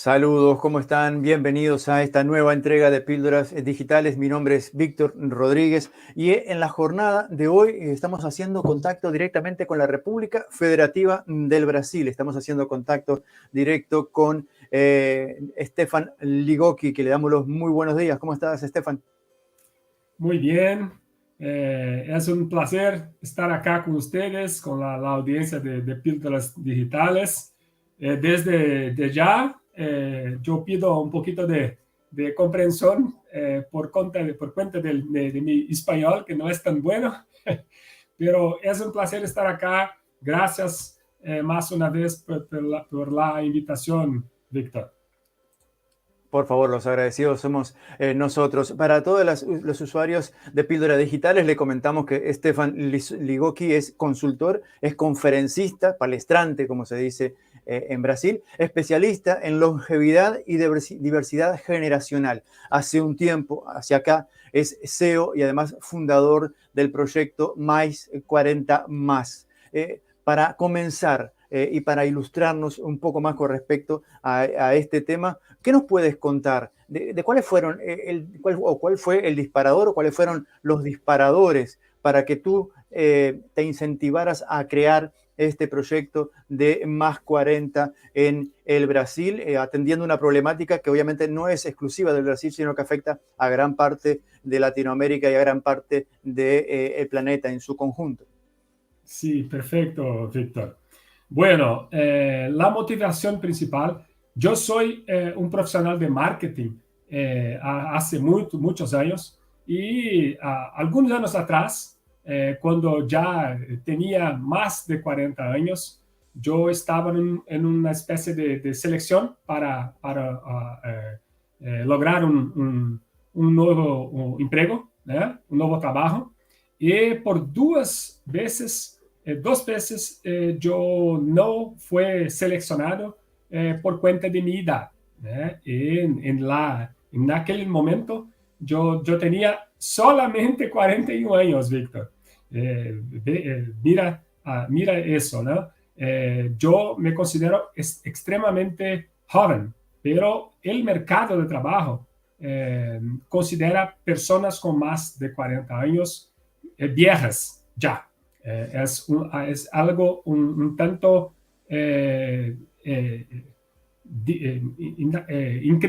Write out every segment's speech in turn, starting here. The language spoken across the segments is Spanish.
Saludos, ¿cómo están? Bienvenidos a esta nueva entrega de Píldoras Digitales. Mi nombre es Víctor Rodríguez y en la jornada de hoy estamos haciendo contacto directamente con la República Federativa del Brasil. Estamos haciendo contacto directo con Stefan Ligocki, que le damos los muy buenos días. ¿Cómo estás, Stefan? Muy bien, es un placer estar acá con ustedes, con la audiencia de Píldoras Digitales. Desde ya, yo pido un poquito de comprensión por cuenta de mi español, que no es tan bueno, pero es un placer estar acá. Gracias más una vez por la invitación, Víctor. Por favor, los agradecidos somos nosotros. Para todos los usuarios de Píldoras Digitales, le comentamos que Stefan Ligocki es consultor, es conferencista, palestrante, como se dice en Brasil, especialista en longevidad y diversidad generacional. Hace un tiempo, hacia acá, es CEO y además fundador del proyecto Mais 40 Más. Para comenzar y para ilustrarnos un poco más con respecto a este tema, ¿qué nos puedes contar de cuáles fueron cuál fue el disparador o cuáles fueron los disparadores para que tú te incentivaras a crear este proyecto de Más 40 en el Brasil, atendiendo una problemática que obviamente no es exclusiva del Brasil, sino que afecta a gran parte de Latinoamérica y a gran parte del planeta en su conjunto? Sí, perfecto, Víctor. Bueno, la motivación principal, yo soy un profesional de marketing hace muchos años y algunos años atrás, cuando ya tenía más de 40 años, yo estaba en una especie de selección para lograr un nuevo empleo, un nuevo trabajo. Y por dos veces yo no fui seleccionado por cuenta de mi edad. En aquel momento yo tenía solamente 41 años, Víctor. Mira eso, ¿no? Yo me considero extremadamente joven, pero el mercado de trabajo considera personas con más de 40 años viejas ya. Es algo un tanto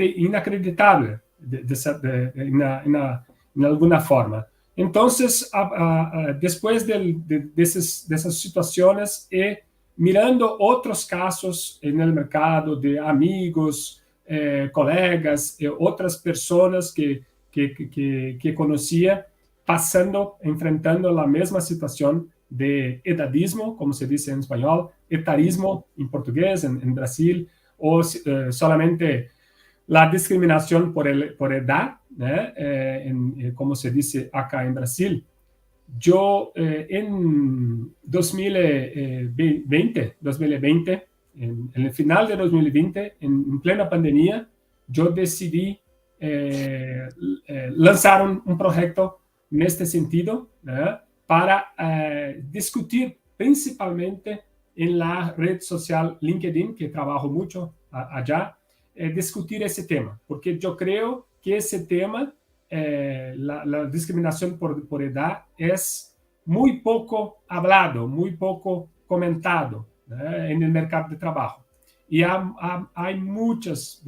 inacreditable en alguna forma. Entonces, después de esas situaciones, mirando otros casos en el mercado de amigos, colegas, otras personas que conocía, enfrentando la misma situación de edadismo, como se dice en español, etarismo en portugués, en Brasil, o solamente la discriminación por edad, como se dice acá en Brasil. Yo en 2020, en el final de 2020, en plena pandemia, yo decidí lanzar un proyecto en este sentido, para discutir principalmente en la red social LinkedIn, que trabajo mucho allá, discutir ese tema, porque yo creo que ese tema, la discriminación por edad, es muy poco hablado, muy poco comentado en el mercado de trabajo. Y hay muchas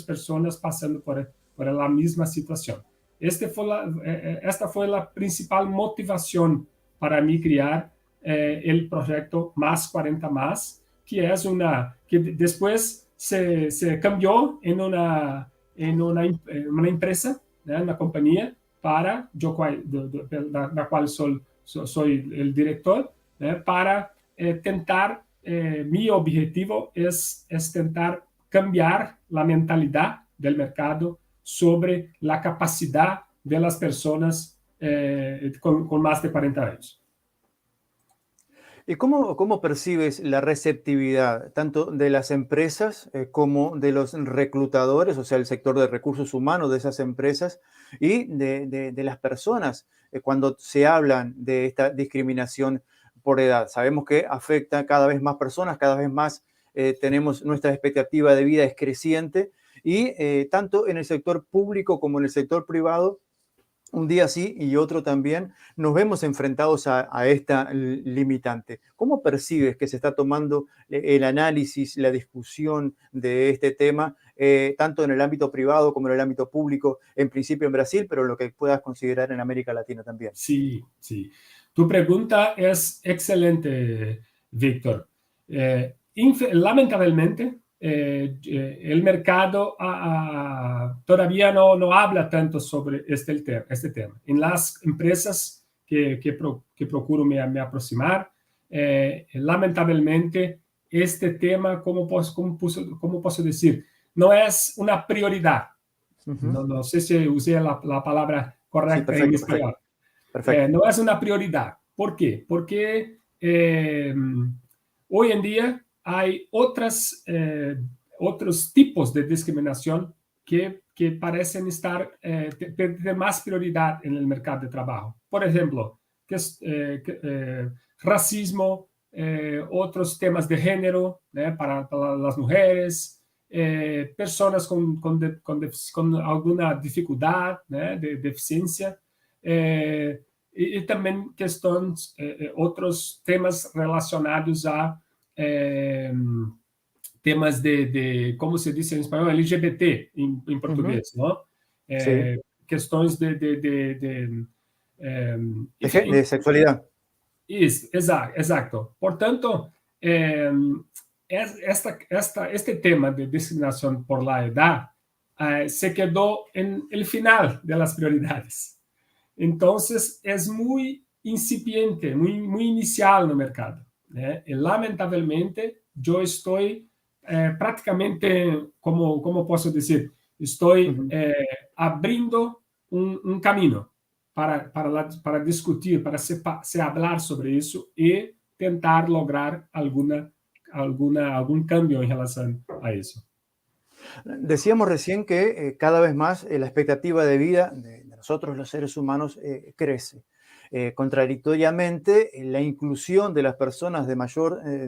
personas pasando por la misma situación. Esta fue la principal motivación para mí crear el proyecto Más 40 Más, que después se cambió en una empresa, una compañía, la cual soy el director, para tentar, mi objetivo es tentar cambiar la mentalidad del mercado sobre la capacidad de las personas con más de 40 años. ¿Y cómo percibes la receptividad tanto de las empresas como de los reclutadores, o sea, el sector de recursos humanos de esas empresas y de las personas cuando se hablan de esta discriminación por edad? Sabemos que afecta cada vez más personas, cada vez más tenemos nuestra expectativa de vida es creciente y tanto en el sector público como en el sector privado, un día sí y otro también, nos vemos enfrentados a esta limitante. ¿Cómo percibes que se está tomando el análisis, la discusión de este tema, tanto en el ámbito privado como en el ámbito público, en principio en Brasil, pero lo que puedas considerar en América Latina también? Sí, sí. Tu pregunta es excelente, Víctor. Lamentablemente, el mercado todavía no habla tanto sobre este tema. En las empresas que procuro me aproximar, lamentablemente, este tema, ¿cómo posso decir? No es una prioridad. No sé si usé la palabra Sí, correcta en perfecto, perfecto, español. perfecto. No es una prioridad. ¿Por qué? Porque hoy en día hay otros tipos de discriminación que parecen tener más prioridad en el mercado de trabajo. Por ejemplo, racismo, otros temas de género para las mujeres, personas con alguna dificultad, de deficiencia. Y también otros temas relacionados a temas ¿cómo se dice en español? LGBT en portugués, ¿no? Sí, Cuestiones de sexualidad. Exacto. Por tanto, este tema de discriminación por la edad se quedó en el final de las prioridades. Entonces, es muy incipiente, muy inicial en el mercado. Y lamentablemente, yo estoy prácticamente, como puedo decir, estoy abriendo un camino para discutir, para se hablar sobre eso y tentar lograr algún cambio en relación a eso. Decíamos recién que cada vez más la expectativa de vida de nosotros los seres humanos crece. Contradictoriamente, la inclusión de las personas de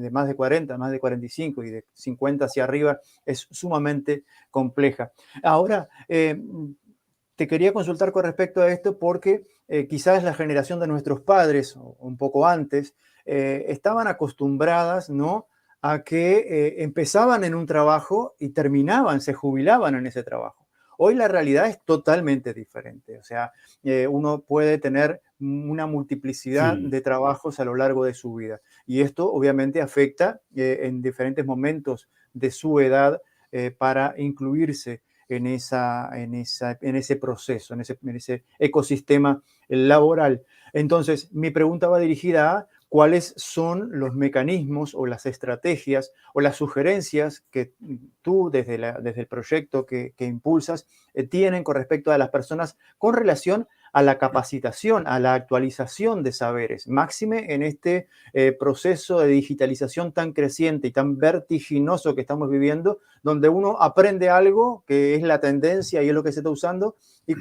de más de 40, más de 45 y de 50 hacia arriba es sumamente compleja. Ahora, te quería consultar con respecto a esto porque quizás la generación de nuestros padres, o un poco antes, estaban acostumbradas, ¿no?, a que empezaban en un trabajo y terminaban, se jubilaban en ese trabajo. Hoy la realidad es totalmente diferente. O sea, uno puede tener una multiplicidad Sí, de trabajos a lo largo de su vida. Y esto obviamente afecta en diferentes momentos de su edad para incluirse en ese proceso, en ese ecosistema laboral. Entonces, mi pregunta va dirigida a cuáles son los mecanismos o las estrategias o las sugerencias que tú desde el proyecto que impulsas tienen con respecto a las personas con relación a la capacitación, a la actualización de saberes, máxime en este proceso de digitalización tan creciente y tan vertiginoso que estamos viviendo, donde uno aprende algo que es la tendencia y es lo que se está usando, y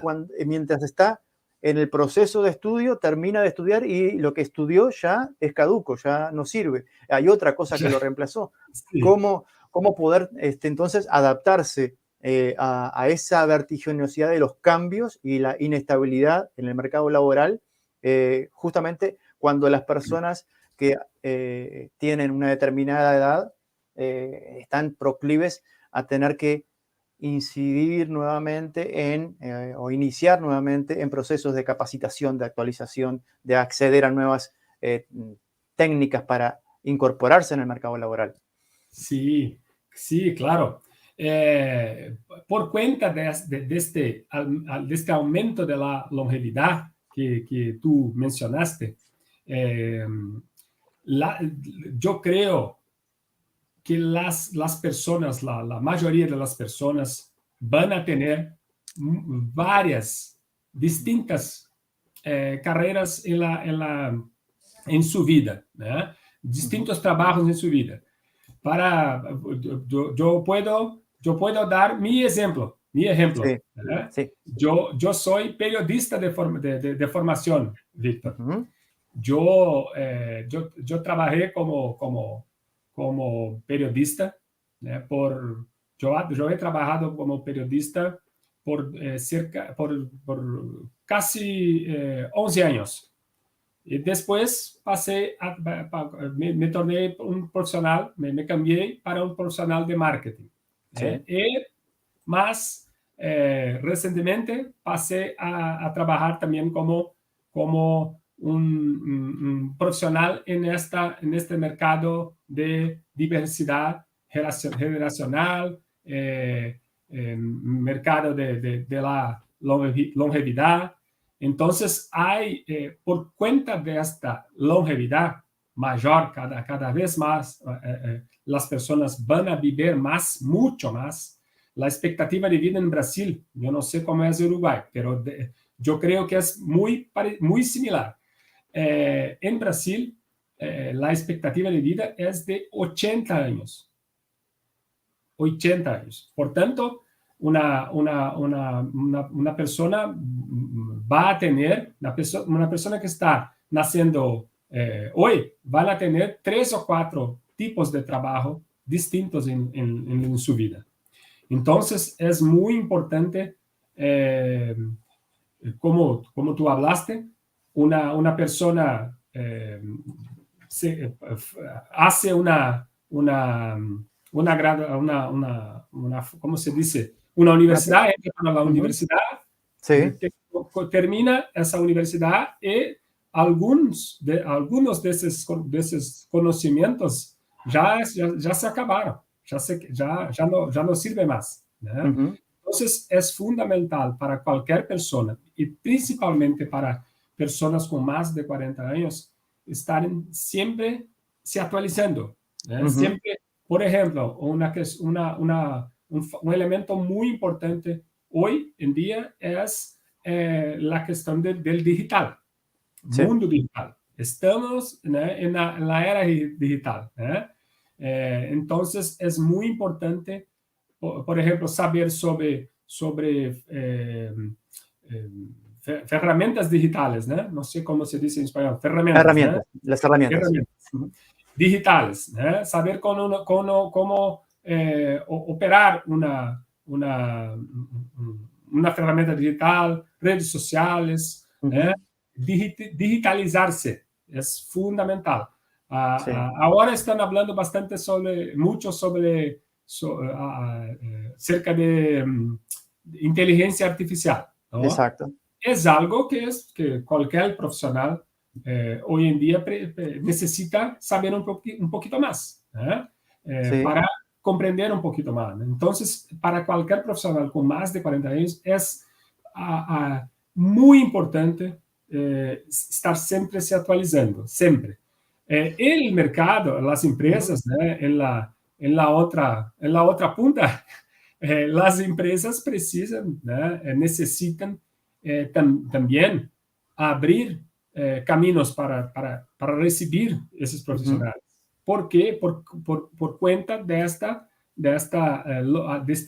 mientras está en el proceso de estudio, termina de estudiar y lo que estudió ya es caduco, ya no sirve. Hay otra cosa que lo reemplazó. sí. ¿Cómo poder entonces adaptarse a esa vertiginosidad de los cambios y la inestabilidad en el mercado laboral, justamente cuando las personas que tienen una determinada edad están proclives a tener que incidir nuevamente o iniciar nuevamente en procesos de capacitación, de actualización, de acceder a nuevas técnicas para incorporarse en el mercado laboral? Sí, sí, claro. Por cuenta de este aumento de la longevidad que tú mencionaste, eh, la- yo creo que las personas, la mayoría de las personas van a tener varias distintas carreras en su vida, ¿no? Distintos trabajos en su vida. Yo puedo dar mi ejemplo, Sí, ¿verdad? sí. Yo soy periodista de formación, Víctor. Ujú, Yo trabajé como como periodista. Yo he trabajado como periodista por casi 11 años. Y después me torné un profesional, me cambié para un profesional de marketing. Sí. Y más recientemente pasé a trabajar también como un profesional en este mercado de diversidad generacional, mercado de la longevidad. Entonces, por cuenta de esta longevidad mayor, cada vez más las personas van a vivir más, mucho más. La expectativa de vida en Brasil, yo no sé cómo es Uruguay, pero yo creo que es muy similar. En Brasil, la expectativa de vida es de 80 años. 80 años. Por tanto, una persona va a tener, una persona que está naciendo hoy, van a tener 3 o 4 tipos de trabajo distintos en su vida. Entonces, es muy importante, como tú hablaste, una persona hace ¿cómo se dice? Una universidad, entra para la universidad, sí. termina esa universidad y algunos de esos conocimientos ya se acabaron, ya no sirve más. Entonces, es fundamental para cualquier persona, y principalmente para personas con más de 40 años, estar siempre se actualizando. Siempre, por ejemplo, un elemento muy importante hoy en día es la cuestión del digital, mundo digital. Estamos en la era digital. Entonces, es muy importante, por ejemplo, saber sobre ferramentas digitales, no sé cómo se dice en español, herramientas, las herramientas. Digitales, saber cómo operar una ferramenta digital, redes sociales, digitalizarse es fundamental. Ahora están hablando mucho cerca de inteligencia artificial, ¿no? Exacto. Es algo que cualquier profesional hoy en día necesita saber un poquito más, para comprender un poquito más. Entonces, para cualquier profesional con más de 40 años es muy importante estar siempre se actualizando, siempre. El mercado, las empresas, en la otra punta, las empresas necesitan también abrir caminos para recibir esos profesionales. ¿Por qué? Por cuenta de este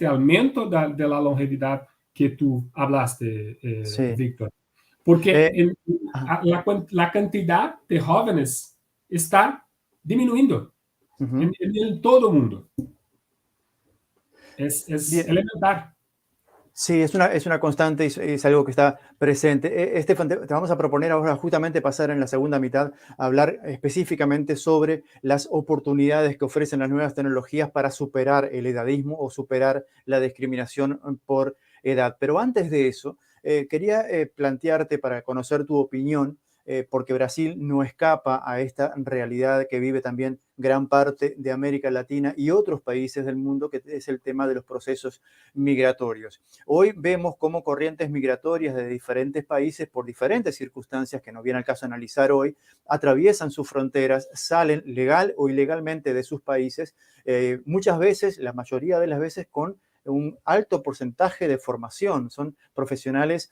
aumento de la longevidad que tú hablaste, Víctor. Porque la cantidad de jóvenes está disminuyendo en todo el mundo. Es elemental. Sí, es una constante y es algo que está presente. Estefan, te vamos a proponer ahora justamente pasar en la segunda mitad a hablar específicamente sobre las oportunidades que ofrecen las nuevas tecnologías para superar el edadismo o superar la discriminación por edad. Pero antes de eso, quería plantearte para conocer tu opinión, porque Brasil no escapa a esta realidad que vive también gran parte de América Latina y otros países del mundo, que es el tema de los procesos migratorios. Hoy vemos cómo corrientes migratorias de diferentes países, por diferentes circunstancias que no viene al caso analizar hoy, atraviesan sus fronteras, salen legal o ilegalmente de sus países, muchas veces, la mayoría de las veces, con un alto porcentaje de formación, son profesionales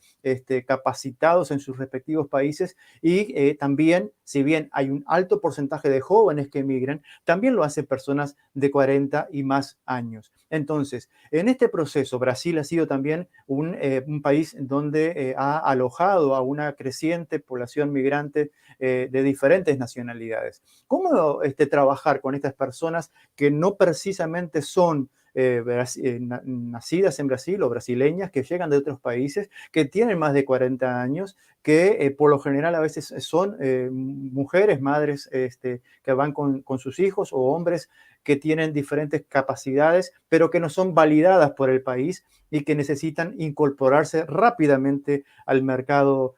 capacitados en sus respectivos países y también, si bien hay un alto porcentaje de jóvenes que emigran, también lo hacen personas de 40 y más años. Entonces, en este proceso, Brasil ha sido también un país donde ha alojado a una creciente población migrante de diferentes nacionalidades. ¿Cómo trabajar con estas personas que no precisamente son nacidas en Brasil o brasileñas, que llegan de otros países, que tienen más de 40 años, que por lo general a veces son mujeres, madres que van con sus hijos, o hombres que tienen diferentes capacidades, pero que no son validadas por el país y que necesitan incorporarse rápidamente al mercado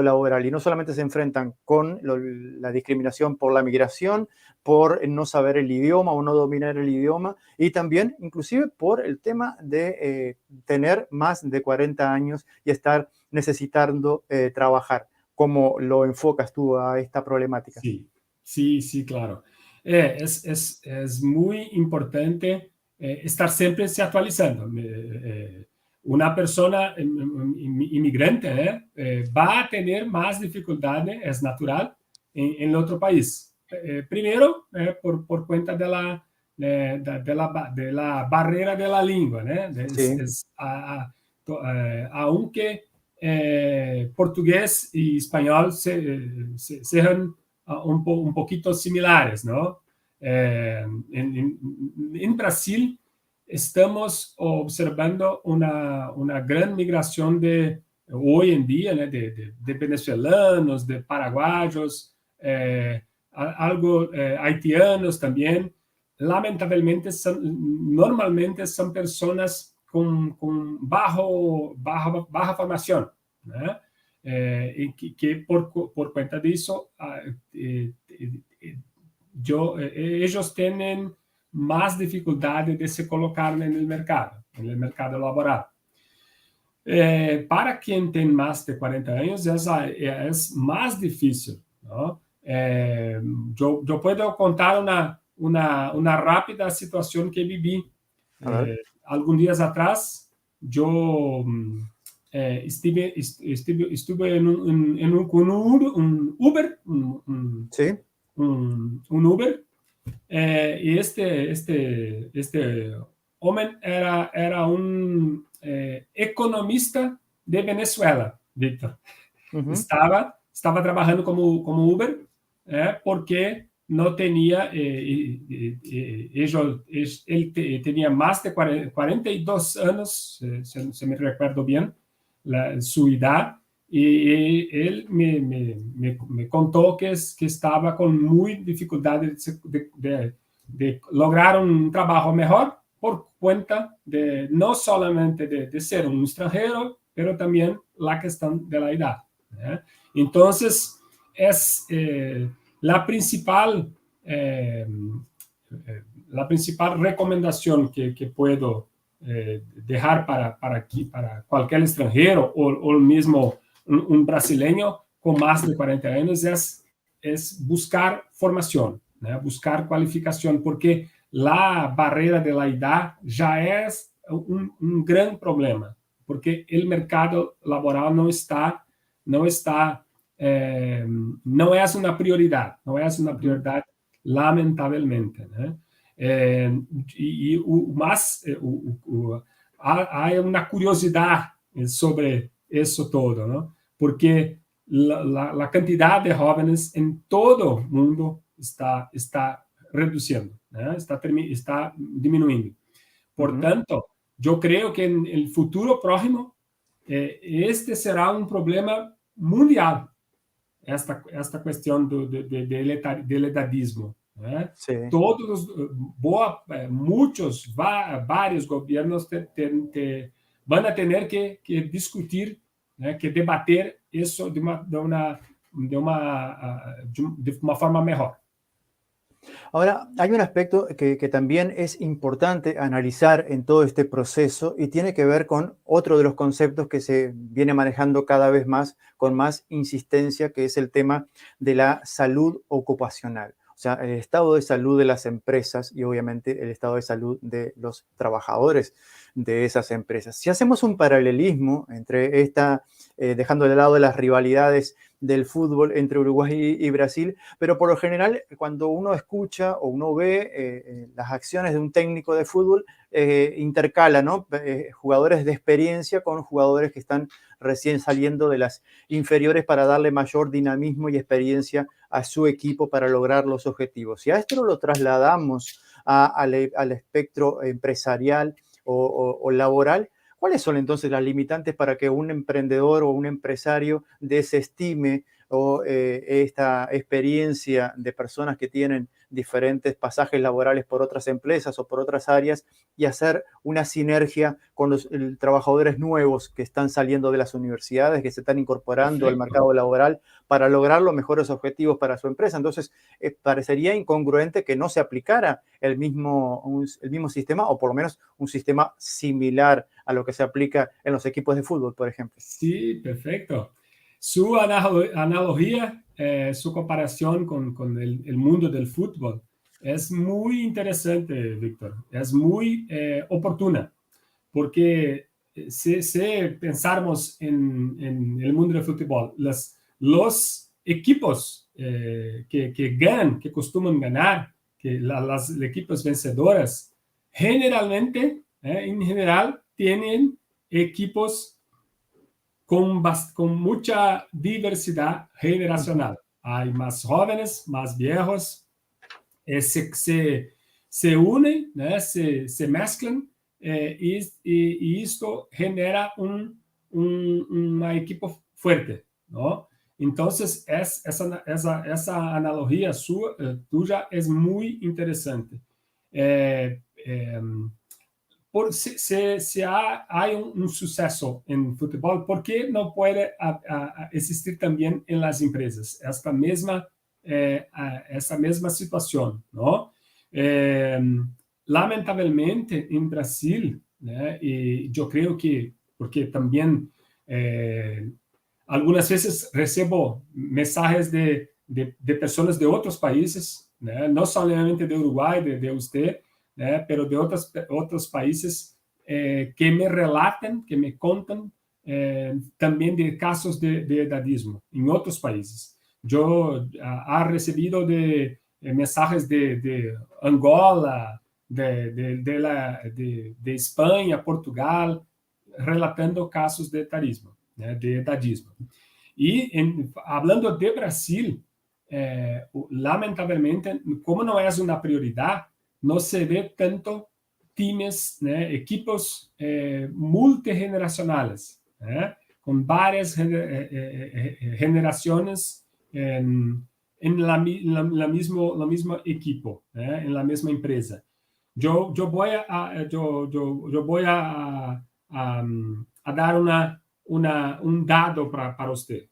laboral? Y no solamente se enfrentan con la discriminación por la migración, por no saber el idioma o no dominar el idioma, y también inclusive por el tema de tener más de 40 años y estar necesitando trabajar. ¿Cómo lo enfocas tú a esta problemática? Sí, sí, sí, claro. Es muy importante estar siempre se actualizando. Una persona inmigrante va a tener más dificultades, es natural, en otro país. Primero, por cuenta de la barrera de la lengua, ¿no? Sí. Aunque portugués y español sean un poquito similares, ¿no? En Brasil estamos observando una gran migración hoy en día, ¿no? de venezolanos, de paraguayos, algo haitianos también. Lamentablemente, normalmente son personas con baja formación, ¿no? Que por cuenta de eso, ellos tienen más dificultades de se colocar en el mercado laboral. Para quien tiene más de 40 años es más difícil, ¿no? Yo puedo contar una rápida situación que viví. Algunos días atrás, yo estuve con un Uber, Sí. un Uber, y este hombre era un economista de Venezuela, Víctor. Estaba trabajando como Uber porque no tenía, él tenía más de 42 años, si me recuerdo bien, su edad, y él me contó que estaba con muy dificultades de lograr un trabajo mejor por cuenta de no solamente de ser un extranjero, pero también la cuestión de la edad. Entonces, es la principal recomendación que puedo dejar para cualquier extranjero o el mismo un brasileño con más de 40 años es buscar formación, ¿no? Buscar cualificación, porque la barrera de la edad ya es un gran problema, porque el mercado laboral no es una prioridad, lamentablemente, ¿no? Hay una curiosidad sobre eso todo, ¿no? Porque la cantidad de jóvenes en todo el mundo está reduciendo, ¿no? Está disminuyendo. Por tanto, yo creo que en el futuro próximo este será un problema mundial, esta cuestión del edadismo. Sí. Varios gobiernos van a tener que discutir, que debater eso de una forma mejor. Ahora, hay un aspecto que también es importante analizar en todo este proceso y tiene que ver con otro de los conceptos que se viene manejando cada vez más, con más insistencia, que es el tema de la salud ocupacional. o sea, el estado de salud de las empresas y obviamente el estado de salud de los trabajadores de esas empresas. Si hacemos un paralelismo entre dejando de lado las rivalidades del fútbol entre Uruguay y Brasil, pero por lo general cuando uno escucha o uno ve las acciones de un técnico de fútbol, intercala, ¿no? Jugadores de experiencia con jugadores que están recién saliendo de las inferiores para darle mayor dinamismo y experiencia a su equipo para lograr los objetivos. Si a esto lo trasladamos al espectro empresarial o laboral, ¿cuáles son entonces las limitantes para que un emprendedor o un empresario desestime esta experiencia de personas que tienen diferentes pasajes laborales por otras empresas o por otras áreas y hacer una sinergia con los trabajadores nuevos que están saliendo de las universidades, que se están incorporando al mercado laboral para lograr los mejores objetivos para su empresa? Entonces, parecería incongruente que no se aplicara el mismo sistema, o por lo menos un sistema similar a lo que se aplica en los equipos de fútbol, por ejemplo. Sí, perfecto. Su analogía, su comparación con el mundo del fútbol es muy interesante, Víctor. Es muy oportuna, porque si pensarmos en el mundo del fútbol, los equipos que ganan, que costuman ganar, que las equipos vencedoras, generalmente, en general, tienen equipos con mucha diversidad generacional. Hay más jóvenes, más viejos, se unen, ¿no? se mezclan, y esto genera un equipo fuerte, ¿no? Entonces, esa analogía tuya es muy interesante. Si hay un suceso en fútbol, ¿por qué no puede existir también en las empresas esta misma situación, ¿no? Lamentablemente, en Brasil, ¿no? Y yo creo que, porque también algunas veces recibo mensajes de personas de otros países, ¿no? No solamente de Uruguay, de usted, pero de otros países que me relatan, que me contan también de casos de edadismo en otros países. Yo he recibido mensajes de Angola, de España, Portugal, relatando casos de edadismo. Y hablando de Brasil, lamentablemente, como no es una prioridad, no se ve tanto times, né, equipos multigeneracionales, con varias generaciones en la mismo equipo, en la misma empresa. Yo voy a dar un dado para usted,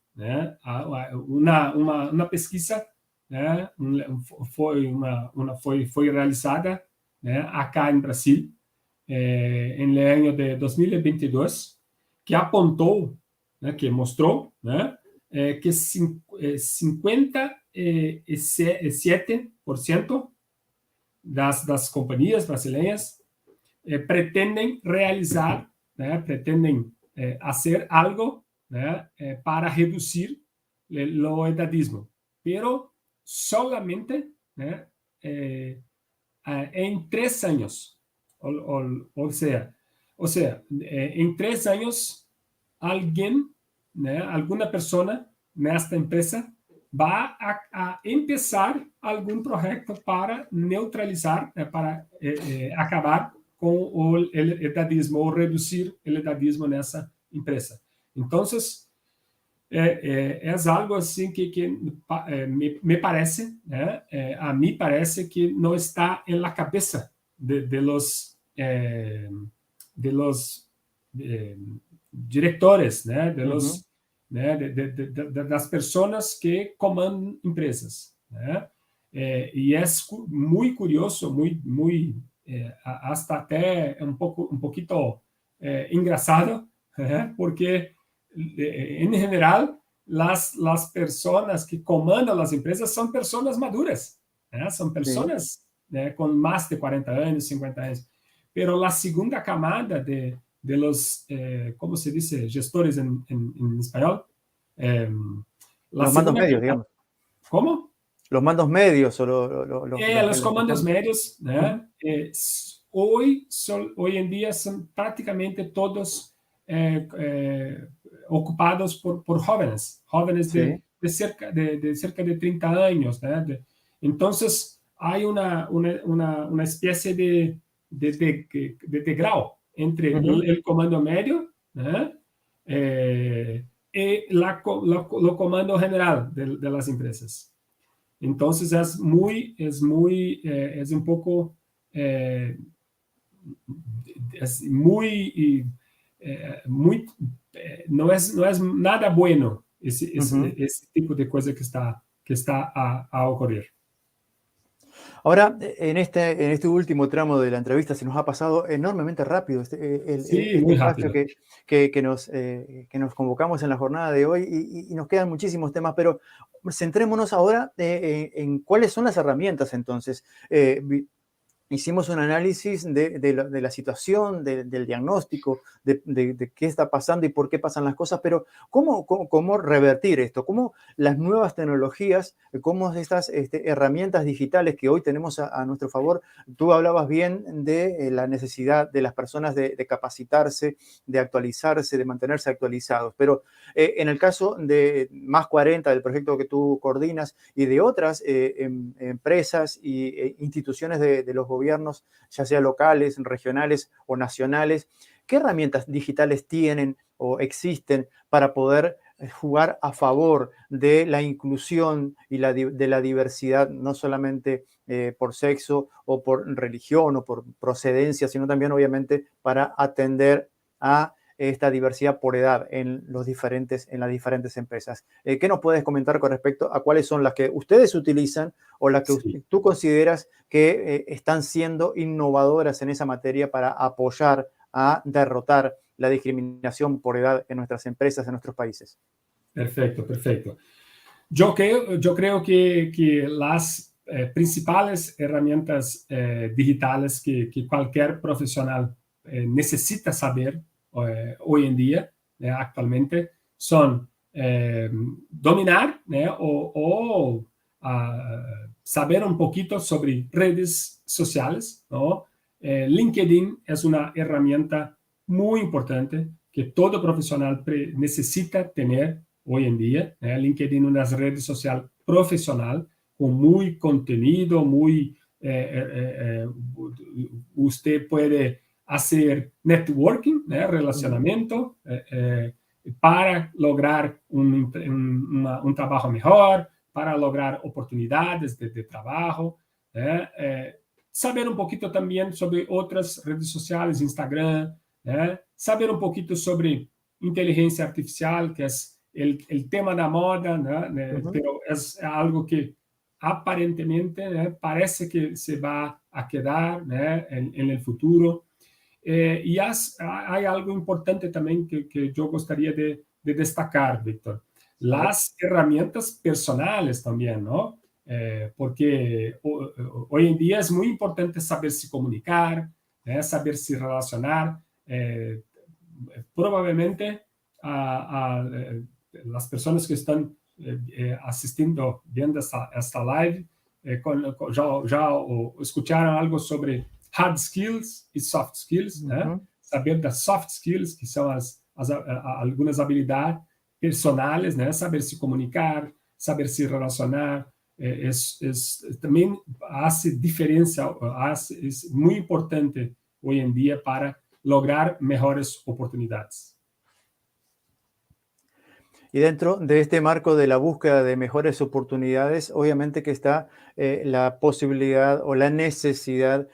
una pesquisa, foi realizada acá en Brasil en el año de 2022, que apontou, que mostrou que 57% das companhias brasileñas pretenden realizar, pretenden hacer algo para reducir el edadismo, pero solamente en 3 años. O sea, en 3 años, alguna persona nesta empresa va a empezar algún proyecto para neutralizar, para acabar con el edadismo o reducir el edadismo nessa empresa. Entonces, es algo así que me parece, a mí parece que no está en la cabeza de los directores, de los de las personas que comandan empresas, y es muy curioso, muy hasta até un poquito engraçado, porque en general las personas que comandan las empresas son personas maduras, Son Sí. personas con más de 40 años, 50 años. Pero la segunda camada de los, ¿cómo se dice? Gestores en español. Eh, la Los mandos segunda medios, camada, digamos. ¿cómo? Los mandos medios o Los los que comandos están. medios, Ujú. hoy en día son prácticamente todos ocupados por jóvenes, jóvenes Sí. de cerca de 30 años. Entonces, hay una especie de grado entre Ujú. el comando medio, ¿eh? Y lo comando general de las empresas. Entonces es un poco, eh, es muy, no es nada bueno Ujú. ese tipo de cosa que está a ocurrir. Ahora, en este último tramo de la entrevista se nos ha pasado enormemente rápido Sí, este muy espacio rápido. que nos convocamos en la jornada de hoy y nos quedan muchísimos temas, pero centrémonos ahora en cuáles son las herramientas entonces. Hicimos un análisis de la situación, del diagnóstico, de qué está pasando y por qué pasan las cosas, pero ¿cómo revertir esto? ¿Cómo las nuevas tecnologías, cómo estas herramientas digitales que hoy tenemos a nuestro favor? Tú hablabas bien de la necesidad de las personas de capacitarse, de actualizarse, de mantenerse actualizados, pero en el caso de Más 40, del proyecto que tú coordinas, y de otras empresas e instituciones de los gobiernos, ya sea locales, regionales o nacionales, ¿qué herramientas digitales tienen o existen para poder jugar a favor de la inclusión y de la diversidad, no solamente por sexo o por religión o por procedencia, sino también obviamente para atender a esta diversidad por edad en las diferentes empresas? ¿Qué nos puedes comentar con respecto a cuáles son las que ustedes utilizan o las que Sí. tú consideras que están siendo innovadoras en esa materia para apoyar a derrotar la discriminación por edad en nuestras empresas, en nuestros países? Perfecto, perfecto. Yo creo que las principales herramientas digitales que cualquier profesional necesita saber hoy en día, actualmente, son dominar, o saber un poquito sobre redes sociales, ¿no? LinkedIn es una herramienta muy importante que todo profesional necesita tener hoy en día. LinkedIn es una red social profesional con muy contenido, usted puede hacer networking, Ujú. relacionamiento, para lograr un trabajo mejor, para lograr oportunidades de trabajo. Saber un poquito también sobre otras redes sociales, Instagram, saber un poquito sobre inteligencia artificial, que es el tema de moda, Ujú. pero es algo que aparentemente parece que se va a quedar en el futuro. Y hay algo importante también que yo gustaría de destacar, Víctor. A ver. Las herramientas personales también, ¿no? Porque hoy en día es muy importante saberse comunicar, saberse relacionar. Probablemente las personas que están asistiendo, viendo esta live, ya escucharon algo sobre hard skills y soft skills, Ujú. saber das soft skills, que são algumas habilidades personales, saber se comunicar, saber se relacionar, também hace diferença, é muito importante hoje em dia para lograr mejores oportunidades. Y dentro de este marco de la búsqueda de mejores oportunidades, obviamente que está la posibilidad o la necesidad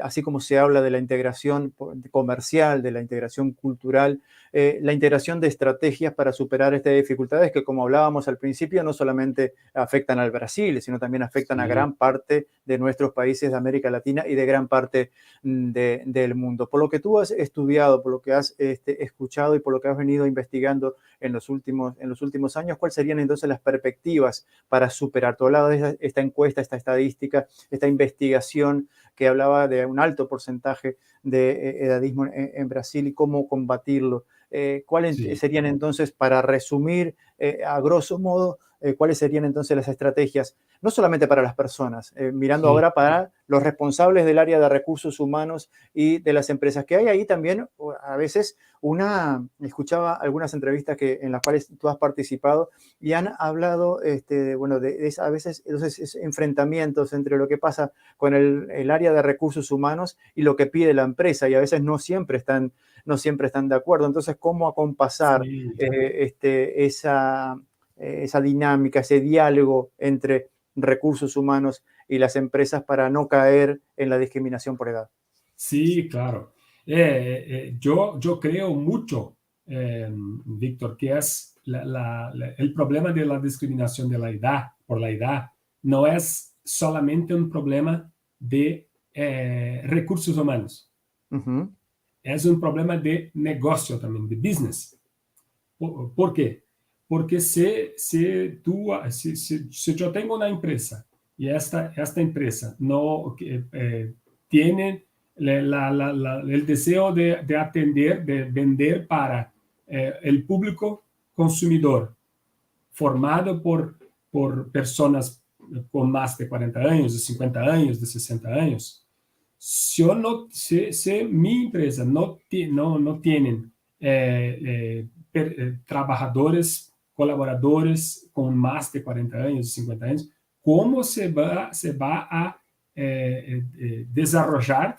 así como se habla de la integración comercial, de la integración cultural, la integración de estrategias para superar estas dificultades que, como hablábamos al principio, no solamente afectan al Brasil, sino también afectan a gran parte de nuestros países de América Latina y de gran parte del mundo. Por lo que tú has estudiado, por lo que has escuchado y por lo que has venido investigando en los últimos años, ¿cuáles serían entonces las perspectivas para superar? Todo lado de esta encuesta, esta estadística, esta investigación que hablaba de un alto porcentaje de edadismo en Brasil y cómo combatirlo. ¿Cuáles serían entonces, para resumir a grosso modo, cuáles serían entonces las estrategias, no solamente para las personas, mirando ahora para los responsables del área de recursos humanos y de las empresas, que hay ahí también a veces escuchaba algunas entrevistas en las cuales tú has participado y han hablado, a veces esos enfrentamientos entre lo que pasa con el área de recursos humanos y lo que pide la empresa, y a veces no siempre están de acuerdo. Entonces, ¿cómo acompasar esa dinámica, ese diálogo entre recursos humanos y las empresas para no caer en la discriminación por edad? Sí, claro. Yo creo mucho, Víctor, que es el problema de la discriminación de la edad, por la edad, no es solamente un problema de recursos humanos. Uh-huh. Es un problema de negocio también, de business. ¿Por qué? Porque si yo tengo una empresa y esta empresa no tiene el deseo de atender, de vender para el público consumidor, formado por personas con más de 40 años, de 50 años, de 60 años, si mi empresa no tienen trabajadores, colaboradores con más de 40 años, 50 años, ¿cómo se va a desarrollar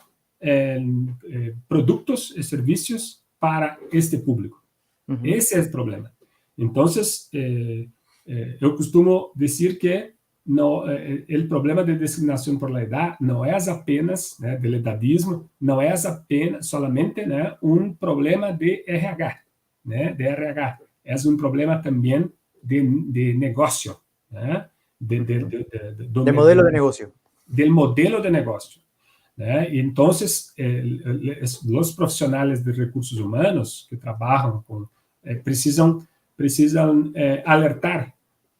productos y servicios para este público? Uh-huh. Ese es el problema. Entonces, yo costumo decir que el problema de discriminación por la edad no es apenas del edadismo, no es apenas solamente un problema de RH, es un problema también de negocio, de modelo de negocio. Del modelo de negocio. Y entonces, los profesionales de recursos humanos que trabajan precisan alertar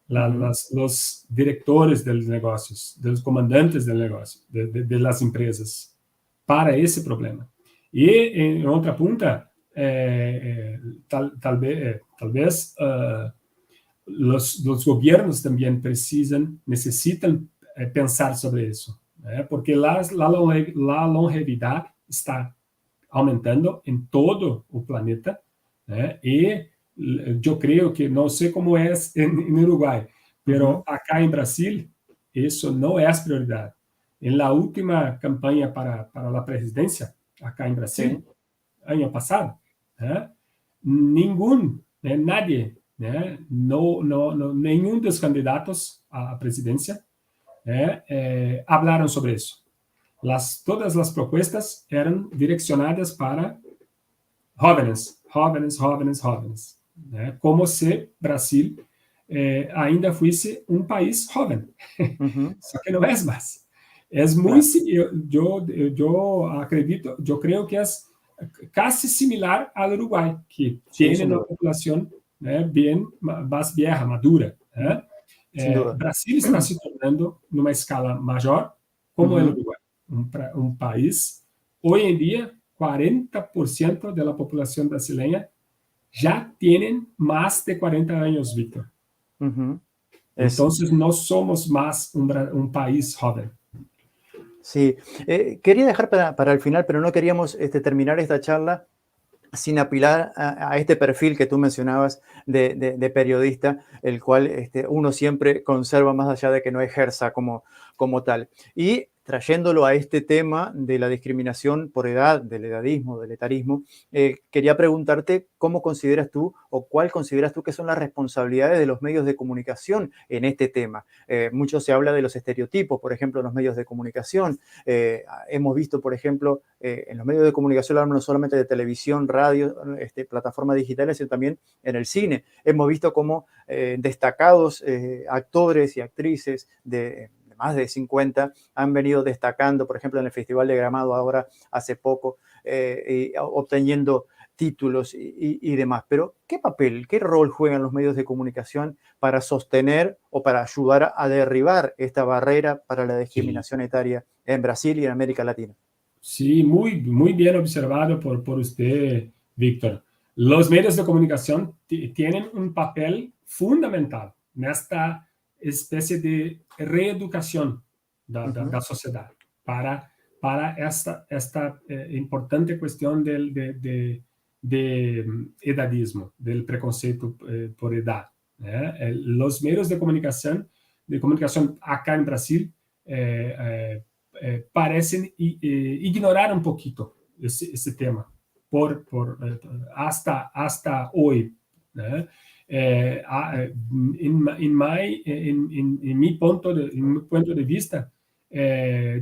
los directores de los negocios, de los comandantes del negocio, de las empresas, para ese problema. Y en otra punta, tal vez los gobiernos también necesitan pensar sobre eso, porque la longevidad está aumentando en todo el planeta, y yo creo que, no sé cómo es en Uruguay, pero acá en Brasil eso no es prioridad. En la última campaña para la presidencia, acá en Brasil, año pasado, nadie, nenhum de los candidatos a presidencia hablaron sobre eso. Todas las propuestas eran direccionadas para jóvenes, como si Brasil ainda fuese un país joven. Só que no es más. Es muy, yo acredito, yo creo que es casi similar al Uruguay, que tiene una población bien más vieja, madura. Brasil está se tornando, numa escala mayor, como el Uruguay, un país, hoy en día, 40% de la población brasileña ya tienen más de 40 años, Víctor. Entonces, no somos más un país joven. Sí, quería dejar para el final, pero no queríamos terminar esta charla sin apelar a este perfil que tú mencionabas de periodista, el cual uno siempre conserva más allá de que no ejerza como tal. Y trayéndolo a este tema de la discriminación por edad, del edadismo, del etarismo, quería preguntarte cómo consideras tú o cuál consideras tú que son las responsabilidades de los medios de comunicación en este tema. Mucho se habla de los estereotipos, por ejemplo, en los medios de comunicación. Hemos visto, por ejemplo, en los medios de comunicación, no solamente de televisión, radio, plataformas digitales, sino también en el cine. Hemos visto cómo destacados actores y actrices de más de 50 han venido destacando, por ejemplo, en el Festival de Gramado ahora hace poco, obteniendo títulos y demás. Pero, ¿qué papel, qué rol juegan los medios de comunicación para sostener o para ayudar a derribar esta barrera para la discriminación etaria en Brasil y en América Latina? Sí, muy bien observado por usted, Víctor. Los medios de comunicación tienen un papel fundamental en esta especie de reeducación de la sociedad para esta importante cuestión de edadismo, del preconceito por edad. Los medios de comunicación acá en Brasil parecen ignorar un poquito ese tema hasta hoy. En mi punto de vista,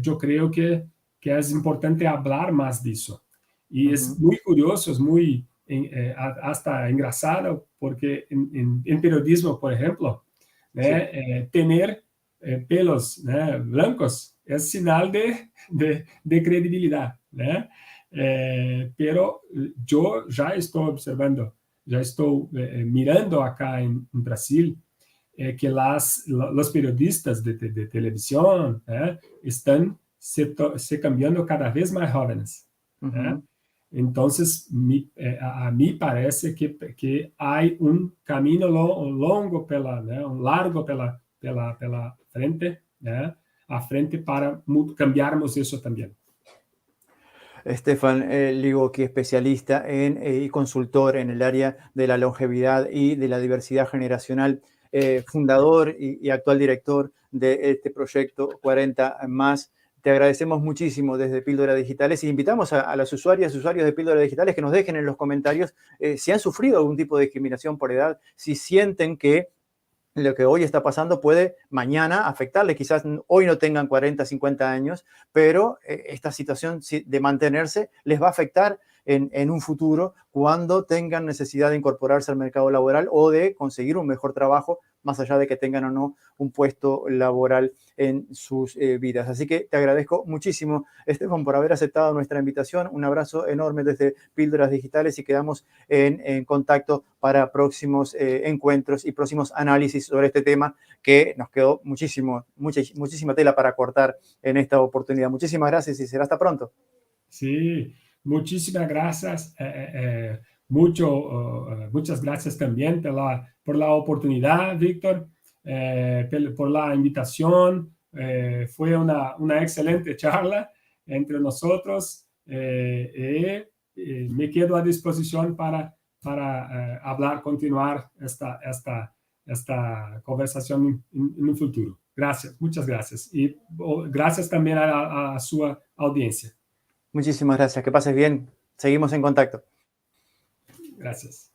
yo creo que es importante hablar más de eso. Y es muy curioso, es muy hasta engraçado, porque en periodismo, por ejemplo, tener pelos blancos es señal de credibilidad. Pero yo ya estoy observando, ya estoy mirando acá en Brasil que los periodistas de televisión están se cambiando cada vez más jóvenes. Entonces, a mí parece que hay un camino largo pela frente, a frente para cambiarmos eso también. Stefan Ligocki, especialista y consultor en el área de la longevidad y de la diversidad generacional, fundador y actual director de este proyecto 40 Más. Te agradecemos muchísimo desde Píldoras Digitales y invitamos a las usuarias y usuarios de Píldoras Digitales que nos dejen en los comentarios si han sufrido algún tipo de discriminación por edad, si sienten que lo que hoy está pasando puede mañana afectarle. Quizás hoy no tengan 40, 50 años, pero esta situación de mantenerse les va a afectar en un futuro cuando tengan necesidad de incorporarse al mercado laboral o de conseguir un mejor trabajo, más allá de que tengan o no un puesto laboral en sus vidas. Así que te agradezco muchísimo, Stefan, por haber aceptado nuestra invitación. Un abrazo enorme desde Píldoras Digitales y quedamos en contacto para próximos encuentros y próximos análisis sobre este tema que nos quedó muchísima tela para cortar en esta oportunidad. Muchísimas gracias y será hasta pronto. Sí, muchísimas gracias. Muchas gracias también por la oportunidad, Víctor, por la invitación. Fue una excelente charla entre nosotros. Me quedo a disposición para continuar esta conversación en un futuro. Gracias, muchas gracias. Y gracias también a su audiencia. Muchísimas gracias, que pases bien. Seguimos en contacto. Gracias.